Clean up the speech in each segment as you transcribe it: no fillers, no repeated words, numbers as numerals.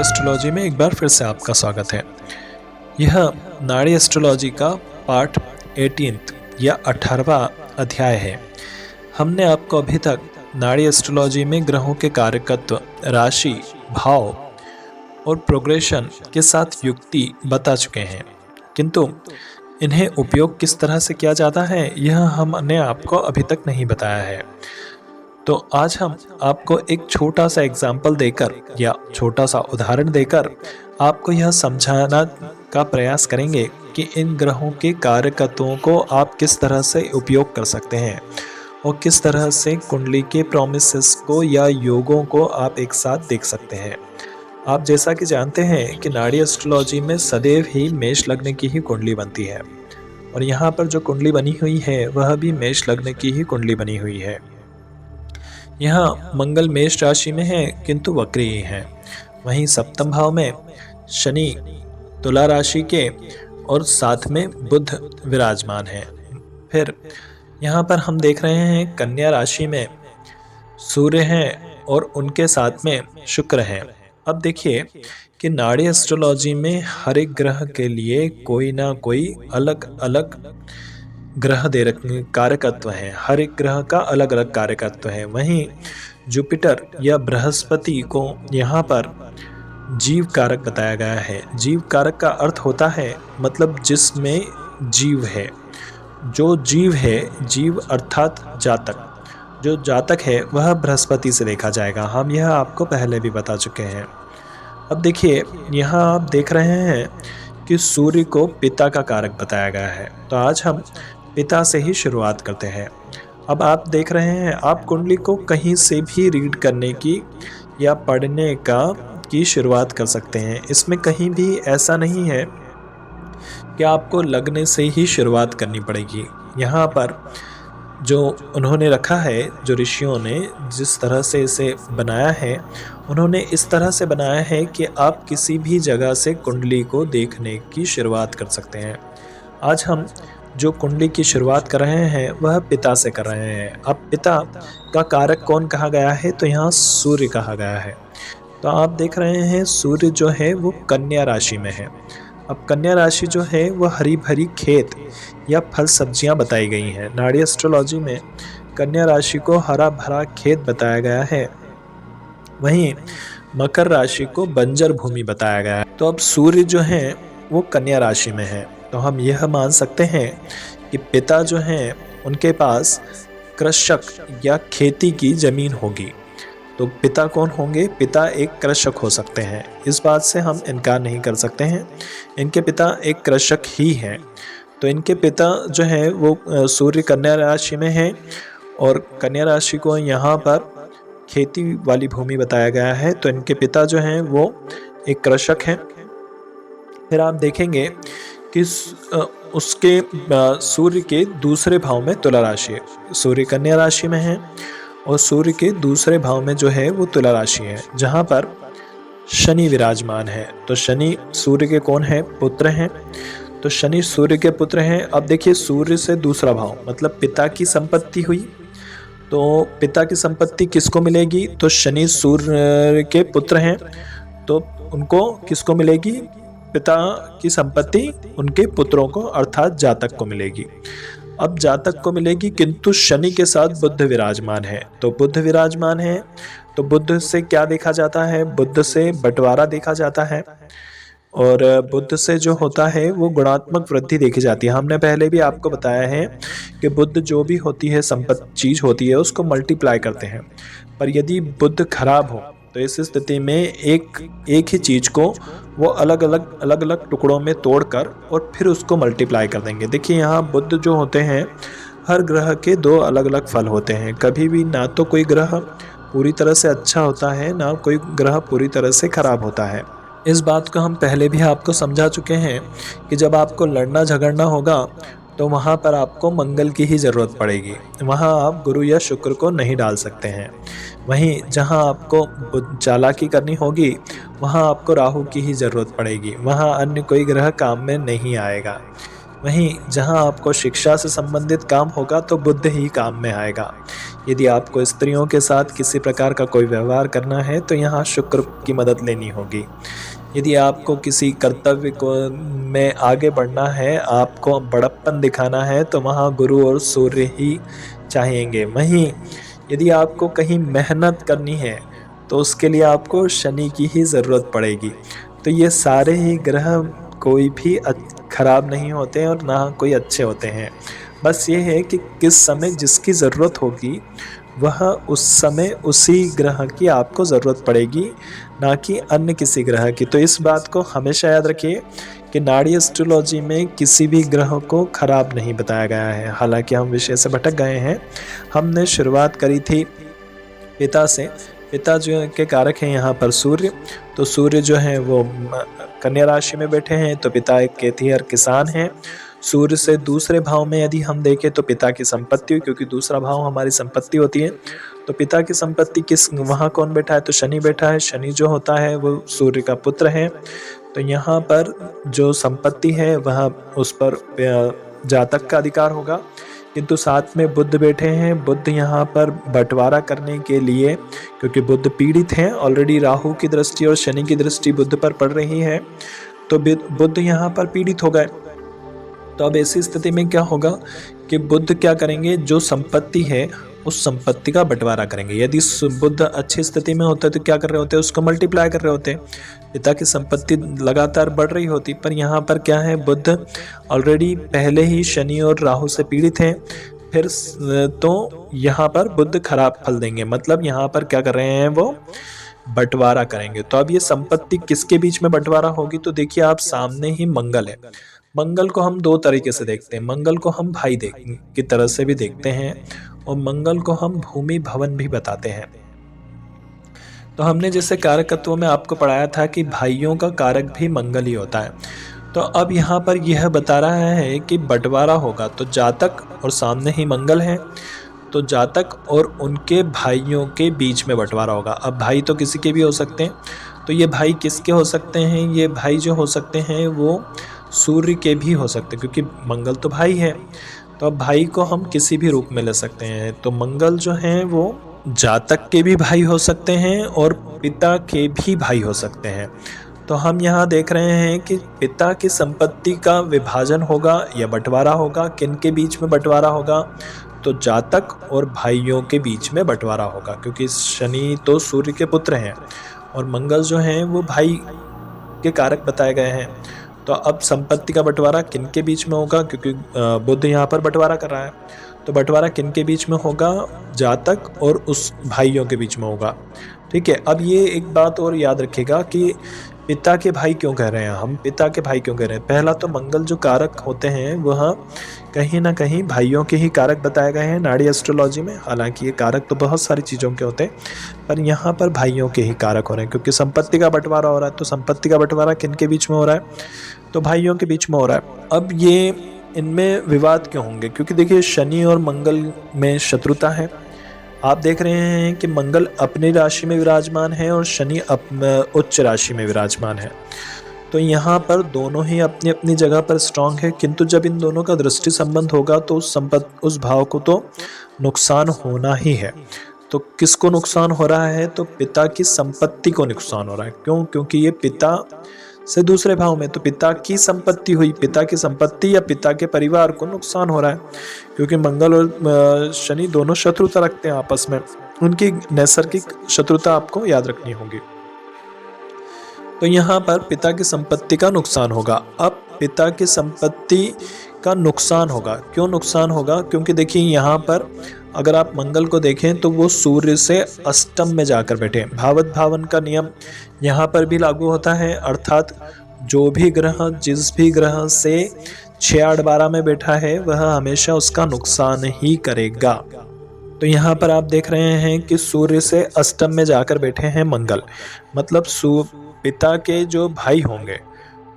Astrology में एक बार फिर से आपका स्वागत है। यह नाड़ी एस्ट्रोलॉजी का पार्ट 18 या 18वां अध्याय है। हमने आपको अभी तक नाड़ी एस्ट्रोलॉजी में ग्रहों के कारकत्व, राशि, भाव और प्रोग्रेशन के साथ युक्ति बता चुके हैं, किंतु इन्हें उपयोग किस तरह से किया जाता है यह हमने आपको अभी तक नहीं बताया है। तो आज हम आपको एक छोटा सा एग्जाम्पल देकर या छोटा सा उदाहरण देकर आपको यह समझाना का प्रयास करेंगे कि इन ग्रहों के कारकत्वों को आप किस तरह से उपयोग कर सकते हैं और किस तरह से कुंडली के प्रोमिसेस को या योगों को आप एक साथ देख सकते हैं। आप जैसा कि जानते हैं कि नाड़ी एस्ट्रोलॉजी में सदैव ही मेष लग्न की ही कुंडली बनती है और यहाँ पर जो कुंडली बनी हुई है वह भी मेष लग्न की ही कुंडली बनी हुई है। यहाँ मंगल मेष राशि में है किंतु वक्री ही है। वहीं सप्तम भाव में शनि तुला राशि के और साथ में बुध विराजमान है। फिर यहाँ पर हम देख रहे हैं कन्या राशि में सूर्य हैं और उनके साथ में शुक्र हैं। अब देखिए कि नाड़ी एस्ट्रोलॉजी में हर एक ग्रह के लिए कोई ना कोई अलग अलग ग्रह दे रखे कारकत्व हैं। हर एक ग्रह का अलग अलग कारकत्व है। वहीं जुपिटर या बृहस्पति को यहाँ पर जीव कारक बताया गया है। जीव कारक का अर्थ होता है मतलब जिसमें जीव है। जो जीव है, जीव अर्थात जातक, जो जातक है वह बृहस्पति से देखा जाएगा। हम यह आपको पहले भी बता चुके हैं। अब देखिए यहाँ आप देख रहे हैं कि सूर्य को पिता का कारक बताया गया है। तो आज हम पिता से ही शुरुआत करते हैं। अब आप देख रहे हैं, आप कुंडली को कहीं से भी रीड करने की या पढ़ने की शुरुआत कर सकते हैं। इसमें कहीं भी ऐसा नहीं है कि आपको लगने से ही शुरुआत करनी पड़ेगी। यहाँ पर जो उन्होंने रखा है, जो ऋषियों ने जिस तरह से इसे बनाया है, उन्होंने इस तरह से बनाया है कि आप किसी भी जगह से कुंडली को देखने की शुरुआत कर सकते हैं। आज हम जो कुंडली की शुरुआत कर रहे हैं वह पिता से कर रहे हैं। अब पिता का कारक कौन कहा गया है, तो यहाँ सूर्य कहा गया है। तो आप देख रहे हैं सूर्य जो है वो कन्या राशि में है। अब कन्या राशि जो है वह हरी भरी खेत या फल सब्जियां बताई गई हैं। नाड़ी एस्ट्रोलॉजी में कन्या राशि को हरा भरा खेत बताया गया है। वहीं मकर राशि को बंजर भूमि बताया गया है। तो अब सूर्य जो है वो कन्या राशि में है, तो हम यह मान सकते हैं कि पिता जो हैं उनके पास कृषक या खेती की जमीन होगी। तो पिता कौन होंगे? पिता एक कृषक हो सकते हैं। इस बात से हम इनकार नहीं कर सकते हैं, इनके पिता एक कृषक ही हैं। तो इनके पिता जो है वो सूर्य कन्या राशि में है और कन्या राशि को यहाँ पर खेती वाली भूमि बताया गया है। तो इनके पिता जो हैं वो एक कृषक हैं। फिर आप देखेंगे कि उसके सूर्य के दूसरे भाव में तुला राशि है। सूर्य कन्या राशि में है और सूर्य के दूसरे भाव में जो है वो तुला राशि है, जहाँ पर शनि विराजमान है। तो शनि सूर्य के कौन है? पुत्र हैं। तो शनि सूर्य के पुत्र हैं। अब देखिए सूर्य से दूसरा भाव मतलब पिता की संपत्ति हुई। तो पिता की संपत्ति किसको मिलेगी? तो शनि सूर्य के पुत्र हैं, तो उनको किसको मिलेगी? पिता की संपत्ति उनके पुत्रों को अर्थात जातक को मिलेगी। अब जातक को मिलेगी, किंतु शनि के साथ बुध विराजमान है। तो बुध विराजमान है तो बुध से क्या देखा जाता है? बुध से बंटवारा देखा जाता है और बुध से जो होता है वो गुणात्मक वृद्धि देखी जाती है। हमने पहले भी आपको बताया है कि बुध जो भी होती है संपत्ति चीज होती है उसको मल्टीप्लाई करते हैं, पर यदि बुध खराब हो तो इस स्थिति में एक ही चीज को वो अलग अलग टुकड़ों में तोड़कर और फिर उसको मल्टीप्लाई कर देंगे। देखिए यहाँ बुध जो होते हैं, हर ग्रह के दो अलग अलग फल होते हैं। कभी भी ना तो कोई ग्रह पूरी तरह से अच्छा होता है, ना कोई ग्रह पूरी तरह से खराब होता है। इस बात को हम पहले भी आपको समझा चुके हैं कि जब आपको लड़ना झगड़ना होगा तो वहाँ पर आपको मंगल की ही ज़रूरत पड़ेगी। वहाँ आप गुरु या शुक्र को नहीं डाल सकते हैं। वहीं जहाँ आपको चालाकी करनी होगी वहाँ आपको राहु की ही ज़रूरत पड़ेगी। वहाँ अन्य कोई ग्रह काम में नहीं आएगा। वहीं जहाँ आपको शिक्षा से संबंधित काम होगा तो बुध ही काम में आएगा। यदि आपको स्त्रियों के साथ किसी प्रकार का कोई व्यवहार करना है तो यहाँ शुक्र की मदद लेनी होगी। यदि आपको किसी कर्तव्य को में आगे बढ़ना है, आपको बड़प्पन दिखाना है, तो वहाँ गुरु और सूर्य ही चाहिएंगे। वहीं यदि आपको कहीं मेहनत करनी है तो उसके लिए आपको शनि की ही ज़रूरत पड़ेगी। तो ये सारे ही ग्रह कोई भी खराब नहीं होते और ना कोई अच्छे होते हैं। बस ये है कि किस समय जिसकी ज़रूरत होगी वह उस समय उसी ग्रह की आपको ज़रूरत पड़ेगी, ना कि अन्य किसी ग्रह की। तो इस बात को हमेशा याद रखिए कि नाड़ी एस्ट्रोलॉजी में किसी भी ग्रह को खराब नहीं बताया गया है। हालांकि हम विषय से भटक गए हैं। हमने शुरुआत करी थी पिता से। पिता जो के कारक हैं यहाँ पर सूर्य। तो सूर्य जो है वो कन्या राशि में बैठे हैं, तो पिता एक खेतिहर किसान हैं। सूर्य से दूसरे भाव में यदि हम देखें तो पिता की संपत्ति, क्योंकि दूसरा भाव हमारी संपत्ति होती है। तो पिता की संपत्ति किस वहाँ कौन बैठा है, तो शनि बैठा है। शनि जो होता है वो सूर्य का पुत्र है। तो यहाँ पर जो संपत्ति है वह उस पर जातक का अधिकार होगा। किंतु साथ में बुध बैठे हैं। बुध यहाँ पर बंटवारा करने के लिए, क्योंकि बुध पीड़ित हैं ऑलरेडी, राहु की दृष्टि और शनि की दृष्टि बुध पर पड़ रही है, तो बुध यहाँ पर पीड़ित हो गए। तो अब ऐसी स्थिति में क्या होगा कि बुध क्या करेंगे, जो संपत्ति है उस संपत्ति का बंटवारा करेंगे। यदि बुध अच्छी स्थिति में होता है तो क्या कर रहे होते हैं, उसको मल्टीप्लाई कर रहे होते हैं। पिता की संपत्ति लगातार बढ़ रही होती, पर यहाँ पर क्या है, बुध ऑलरेडी पहले ही शनि और राहु से पीड़ित हैं। फिर तो यहाँ पर बुध खराब फल देंगे। मतलब यहाँ पर क्या कर रहे हैं, वो बंटवारा करेंगे। तो अब ये संपत्ति किसके बीच में बंटवारा होगी, तो देखिए आप सामने ही मंगल है। मंगल को हम दो तरीके से देखते हैं। मंगल को हम भाई की तरह से भी देखते हैं और मंगल को हम भूमि भवन भी बताते हैं। तो हमने जैसे कारकत्व में आपको पढ़ाया था कि भाइयों का कारक भी मंगल ही होता है। तो अब यहाँ पर यह बता रहा है कि बंटवारा होगा, तो जातक और सामने ही मंगल है, तो जातक और उनके भाइयों के बीच में बंटवारा होगा। अब भाई तो किसी के भी हो सकते हैं, तो ये भाई किसके हो सकते हैं, ये भाई जो हो सकते हैं वो सूर्य के भी हो सकते हैं, क्योंकि मंगल तो भाई है। तो अब भाई को हम किसी भी रूप में ले सकते हैं। तो मंगल जो हैं वो जातक के भी भाई हो सकते हैं और पिता के भी भाई हो सकते हैं। तो हम यहाँ देख रहे हैं कि पिता की संपत्ति का विभाजन होगा या बंटवारा होगा। किन के बीच में बंटवारा होगा, तो जातक और भाइयों के बीच में बंटवारा होगा, क्योंकि शनि तो सूर्य के पुत्र हैं और मंगल जो हैं वो भाई के कारक बताए गए हैं। तो अब संपत्ति का बंटवारा किन के बीच में होगा, क्योंकि बुध यहाँ पर बंटवारा कर रहा है, तो बंटवारा किन के बीच में होगा, जातक और उस भाइयों के बीच में होगा। ठीक है। अब ये एक बात और याद रखिएगा कि पिता के भाई क्यों कह रहे हैं हम, पिता के भाई क्यों कह रहे हैं। पहला तो मंगल जो कारक होते हैं वह कहीं ना कहीं भाइयों के ही कारक बताए गए हैं नाड़ी एस्ट्रोलॉजी में। हालांकि ये कारक तो बहुत सारी चीज़ों के होते हैं, पर यहाँ पर भाइयों के ही कारक हो रहे हैं, क्योंकि संपत्ति का बंटवारा हो रहा है। तो संपत्ति का बंटवारा किन के बीच में हो रहा है, तो भाइयों के बीच में हो रहा है। अब ये इनमें विवाद क्यों होंगे, क्योंकि देखिए शनि और मंगल में शत्रुता है। आप देख रहे हैं कि मंगल अपनी राशि में विराजमान है और शनि उच्च राशि में विराजमान है। तो यहाँ पर दोनों ही अपनी अपनी जगह पर स्ट्रांग है, किंतु जब इन दोनों का दृष्टि संबंध होगा तो उस भाव को तो नुकसान होना ही है। तो किसको नुकसान हो रहा है, तो पिता की संपत्ति को नुकसान हो रहा है। क्यों, क्योंकि ये पिता से दूसरे भाव में, तो पिता की संपत्ति हुई, पिता की संपत्ति या पिता के परिवार को नुकसान हो रहा है, क्योंकि मंगल और शनि दोनों शत्रुता रखते हैं आपस में। उनकी नैसर्गिक शत्रुता आपको याद रखनी होगी। तो यहाँ पर पिता की संपत्ति का नुकसान होगा। अब पिता की संपत्ति का नुकसान होगा, क्यों नुकसान होगा, क्योंकि देखिए यहाँ पर अगर आप मंगल को देखें तो वो सूर्य से अष्टम में जाकर बैठे। भावत भावन का नियम यहाँ पर भी लागू होता है, अर्थात जो भी ग्रह जिस भी ग्रह से 6, 8, 12 में बैठा है वह हमेशा उसका नुकसान ही करेगा। तो यहाँ पर आप देख रहे हैं कि सूर्य से अष्टम में जाकर बैठे हैं मंगल, मतलब पिता के जो भाई होंगे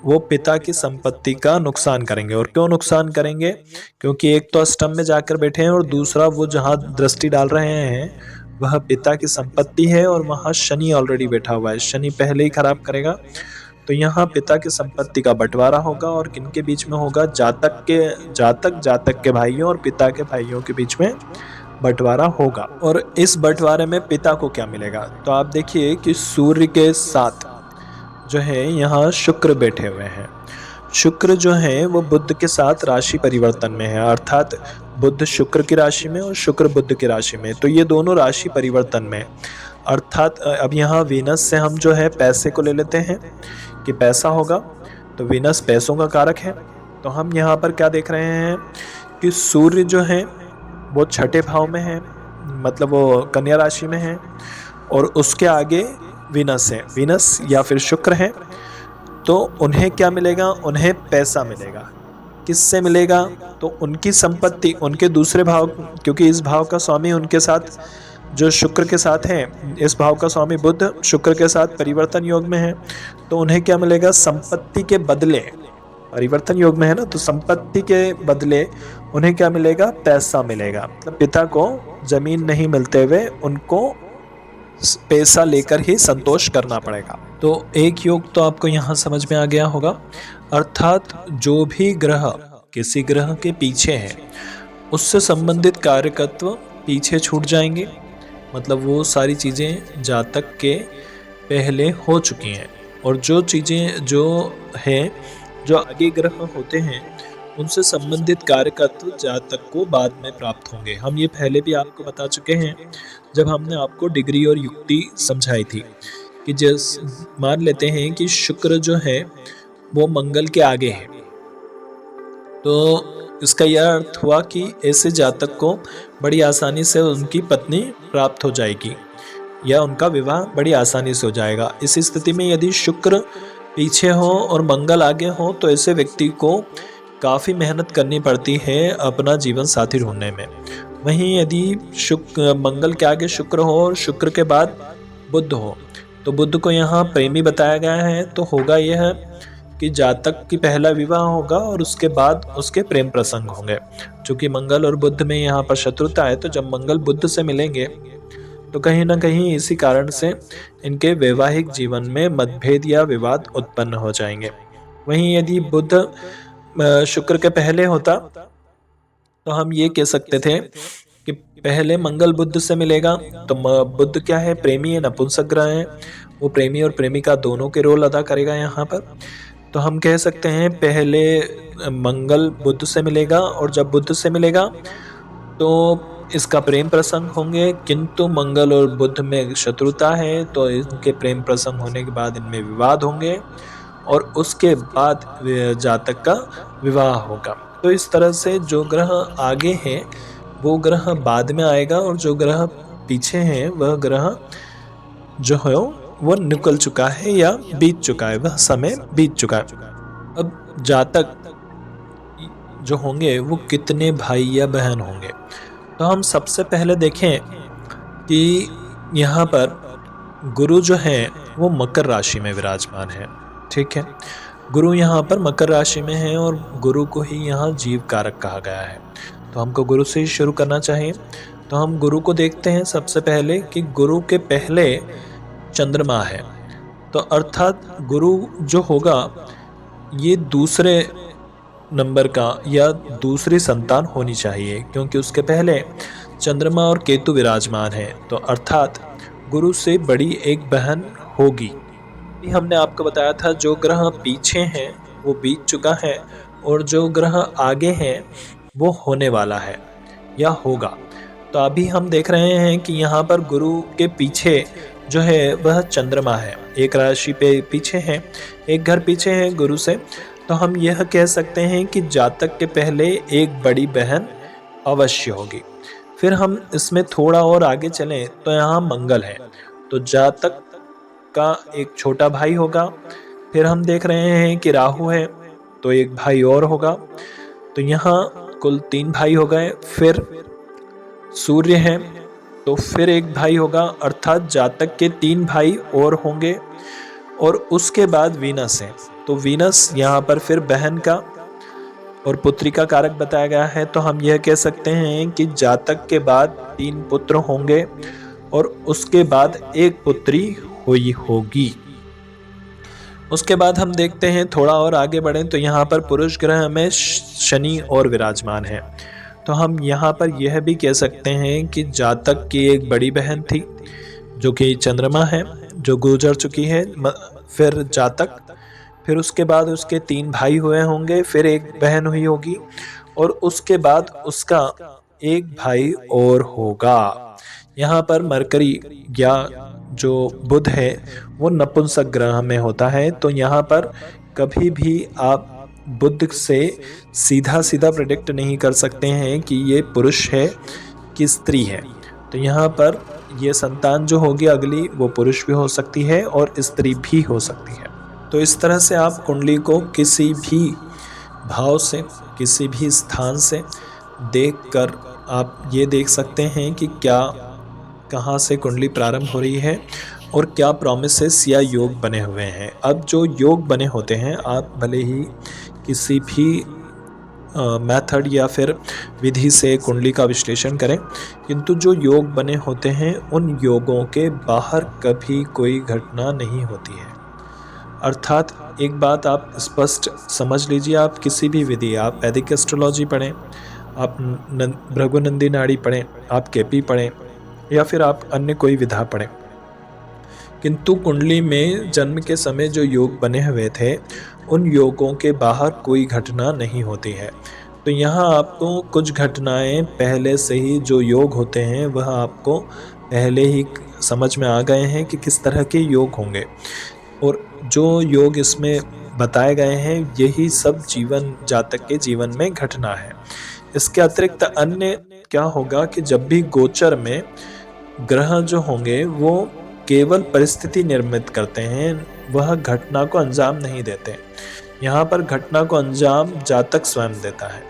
वो पिता की संपत्ति का नुकसान करेंगे। और क्यों नुकसान करेंगे, क्योंकि एक तो अष्टम में जाकर बैठे हैं और दूसरा वो जहाँ दृष्टि डाल रहे हैं वह पिता की संपत्ति है और वहाँ शनि ऑलरेडी बैठा हुआ है, शनि पहले ही खराब करेगा। तो यहाँ पिता की संपत्ति का बंटवारा होगा और किनके बीच में होगा, जातक के भाइयों और पिता के भाइयों के बीच में बंटवारा होगा। और इस बंटवारे में पिता को क्या मिलेगा, तो आप देखिए कि सूर्य के साथ जो है यहाँ शुक्र बैठे हुए हैं। शुक्र जो है वो बुध के साथ राशि परिवर्तन में है, अर्थात बुध शुक्र की राशि में और शुक्र बुध की राशि में, तो ये दोनों राशि परिवर्तन में। अर्थात अब यहाँ वीनस से हम जो है पैसे को ले लेते हैं कि पैसा होगा, तो वीनस पैसों का कारक है। तो हम यहाँ पर क्या देख रहे हैं कि सूर्य जो है वो छठे भाव में है, मतलब वो कन्या राशि में है, और उसके आगे वीनस है, वीनस या फिर शुक्र है। तो उन्हें क्या मिलेगा, उन्हें पैसा मिलेगा। किससे मिलेगा, तो उनकी संपत्ति उनके दूसरे भाव, क्योंकि इस भाव का स्वामी उनके साथ जो शुक्र के साथ है, इस भाव का स्वामी बुध शुक्र के साथ परिवर्तन योग में है, तो उन्हें क्या मिलेगा, संपत्ति के बदले, परिवर्तन योग में है ना, तो संपत्ति के बदले उन्हें क्या मिलेगा, पैसा मिलेगा। मतलब पिता को जमीन नहीं मिलते हुए उनको पैसा लेकर ही संतोष करना पड़ेगा। तो एक योग तो आपको यहाँ समझ में आ गया होगा। अर्थात जो भी ग्रह किसी ग्रह के पीछे है उससे संबंधित कार्यकत्व पीछे छूट जाएंगे, मतलब वो सारी चीज़ें जातक के पहले हो चुकी हैं, और जो चीज़ें जो हैं जो आगे ग्रह होते हैं उनसे संबंधित कार्यकत्व जातक को बाद में प्राप्त होंगे। हम ये पहले भी आपको बता चुके हैं जब हमने आपको डिग्री और युक्ति समझाई थी कि जिस मान लेते हैं कि शुक्र जो है वो मंगल के आगे है, तो इसका यह अर्थ हुआ कि ऐसे जातक को बड़ी आसानी से उनकी पत्नी प्राप्त हो जाएगी या उनका विवाह बड़ी आसानी से हो जाएगा। इस स्थिति में यदि शुक्र पीछे हो और मंगल आगे हो तो ऐसे व्यक्ति को काफ़ी मेहनत करनी पड़ती है अपना जीवन साथी ढूंढने में। वहीं यदि मंगल के आगे शुक्र हो और शुक्र के बाद बुध हो, तो बुध को यहाँ प्रेमी बताया गया है, तो होगा यह कि जातक की पहला विवाह होगा और उसके बाद उसके प्रेम प्रसंग होंगे। चूँकि मंगल और बुध में यहाँ पर शत्रुता है, तो जब मंगल बुध से मिलेंगे तो कहीं ना कहीं इसी कारण से इनके वैवाहिक जीवन में मतभेद या विवाद उत्पन्न हो जाएंगे। वहीं यदि बुध शुक्र के पहले होता तो हम ये कह सकते थे कि पहले मंगल बुध से मिलेगा, तो बुध क्या है, प्रेमी है, नपुंसक ग्रह है, वो प्रेमी और प्रेमिका दोनों के रोल अदा करेगा यहाँ पर। तो हम कह सकते हैं पहले मंगल बुध से मिलेगा, और जब बुध से मिलेगा तो इसका प्रेम प्रसंग होंगे, किंतु मंगल और बुध में शत्रुता है, तो इनके प्रेम प्रसंग होने के बाद इनमें विवाद होंगे और उसके बाद जातक का विवाह होगा। तो इस तरह से जो ग्रह आगे है वो ग्रह बाद में आएगा, और जो ग्रह पीछे हैं वह ग्रह जो है वो निकल चुका है या बीत चुका है, वह समय बीत चुका है। अब जातक जो होंगे वो कितने भाई या बहन होंगे, तो हम सबसे पहले देखें कि यहाँ पर गुरु जो है वो मकर राशि में विराजमान है। ठीक है, गुरु यहाँ पर मकर राशि में है और गुरु को ही यहाँ जीव कारक कहा गया है, तो हमको गुरु से ही शुरू करना चाहिए। तो हम गुरु को देखते हैं सबसे पहले कि गुरु के पहले चंद्रमा है, तो अर्थात गुरु जो होगा ये दूसरे नंबर का या दूसरी संतान होनी चाहिए, क्योंकि उसके पहले चंद्रमा और केतु विराजमान है, तो अर्थात गुरु से बड़ी एक बहन होगी। हमने आपको बताया था जो ग्रह पीछे हैं वो बीत चुका है और जो ग्रह आगे हैं वो होने वाला है या होगा। तो अभी हम देख रहे हैं कि यहाँ पर गुरु के पीछे जो है वह चंद्रमा है, एक राशि पे पीछे है, एक घर पीछे है गुरु से। तो हम यह कह सकते हैं कि जातक के पहले एक बड़ी बहन अवश्य होगी। फिर हम इसमें थोड़ा और आगे चलें तो यहाँ मंगल है, तो जातक का एक छोटा भाई होगा। फिर हम देख रहे हैं कि राहु है, तो एक भाई और होगा, तो यहाँ कुल 3 भाई हो गए। फिर सूर्य है, तो फिर एक भाई होगा, अर्थात जातक के 3 भाई और होंगे। और उसके बाद वीनस है, तो वीनस यहाँ पर फिर बहन का और पुत्री का कारक बताया गया है। तो हम यह कह सकते हैं कि जातक के बाद 3 पुत्र होंगे और उसके बाद एक पुत्री हुई होगी। उसके बाद हम देखते हैं थोड़ा और आगे बढ़ें तो यहाँ पर पुरुष ग्रह में शनि और विराजमान है। तो हम यहाँ पर यह भी कह सकते हैं कि जातक की एक बड़ी बहन थी जो कि चंद्रमा है, जो गुजर चुकी है। फिर जातक, फिर उसके बाद उसके 3 भाई हुए होंगे, फिर एक बहन हुई होगी और उसके बाद उसका एक भाई और होगा। यहाँ पर मरकरी या जो बुध है वो नपुंसक ग्रह में होता है, तो यहाँ पर कभी भी आप बुध से सीधा सीधा प्रेडिक्ट नहीं कर सकते हैं कि ये पुरुष है कि स्त्री है। तो यहाँ पर ये संतान जो होगी अगली, वो पुरुष भी हो सकती है और स्त्री भी हो सकती है। तो इस तरह से आप कुंडली को किसी भी भाव से, किसी भी स्थान से देखकर आप ये देख सकते हैं कि क्या, कहाँ से कुंडली प्रारंभ हो रही है और क्या प्रॉमिसेस या योग बने हुए हैं। अब जो योग बने होते हैं, आप भले ही किसी भी मेथड या फिर विधि से कुंडली का विश्लेषण करें, किंतु जो योग बने होते हैं उन योगों के बाहर कभी कोई घटना नहीं होती है। अर्थात एक बात आप स्पष्ट समझ लीजिए, आप किसी भी विधि, आप वैदिक एस्ट्रोलॉजी पढ़ें, आप भृगुनंदी नाड़ी पढ़ें, आप केपी पढ़ें या फिर आप अन्य कोई विधा पढ़ें, किंतु कुंडली में जन्म के समय जो योग बने हुए थे उन योगों के बाहर कोई घटना नहीं होती है। तो यहाँ आपको कुछ घटनाएं पहले से ही, जो योग होते हैं वह आपको पहले ही समझ में आ गए हैं कि किस तरह के योग होंगे, और जो योग इसमें बताए गए हैं यही सब जीवन, जातक के जीवन में घटना है। इसके अतिरिक्त अन्य क्या होगा कि जब भी गोचर में ग्रह जो होंगे वो केवल परिस्थिति निर्मित करते हैं, वह घटना को अंजाम नहीं देते। यहाँ पर घटना को अंजाम जातक स्वयं देता है,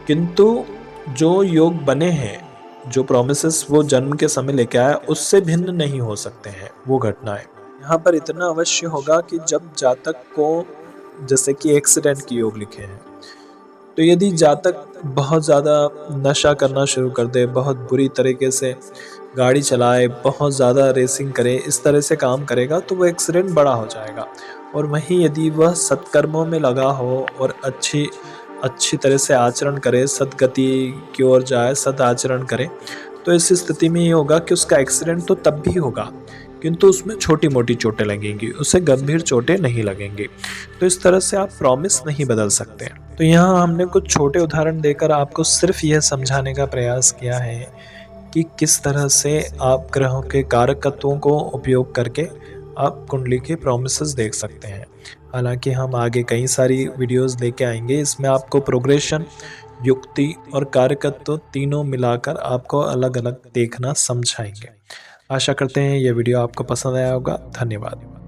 किंतु जो योग बने हैं, जो प्रॉमिसेस वो जन्म के समय लेके आया, उससे भिन्न नहीं हो सकते हैं वो घटनाएं। यहाँ पर इतना अवश्य होगा कि जब जातक को, जैसे कि एक्सीडेंट की योग लिखे हैं, तो यदि जातक बहुत ज़्यादा नशा करना शुरू कर दे, बहुत बुरी तरीके से गाड़ी चलाए, बहुत ज़्यादा रेसिंग करे, इस तरह से काम करेगा तो वो एक्सीडेंट बड़ा हो जाएगा। और वहीं यदि वह सत्कर्मों में लगा हो और अच्छी तरह से आचरण करे, सदगति की ओर जाए, सद आचरण करे, तो इस स्थिति में ये होगा कि उसका एक्सीडेंट तो तब भी होगा, किंतु उसमें छोटी मोटी चोटें लगेंगी, उसे गंभीर चोटें नहीं लगेंगी। तो इस तरह से आप प्रॉमिस नहीं बदल सकते। तो यहाँ हमने कुछ छोटे उदाहरण देकर आपको सिर्फ यह समझाने का प्रयास किया है कि किस तरह से आप ग्रहों के कारकत्वों को उपयोग करके आप कुंडली के प्रॉमिसेस देख सकते हैं। हालांकि हम आगे कई सारी वीडियोस लेके आएंगे, इसमें आपको प्रोग्रेशन, युक्ति और कारकत्व तीनों मिलाकर आपको अलग अलग देखना समझाएंगे। आशा करते हैं ये वीडियो आपको पसंद आया होगा। धन्यवाद।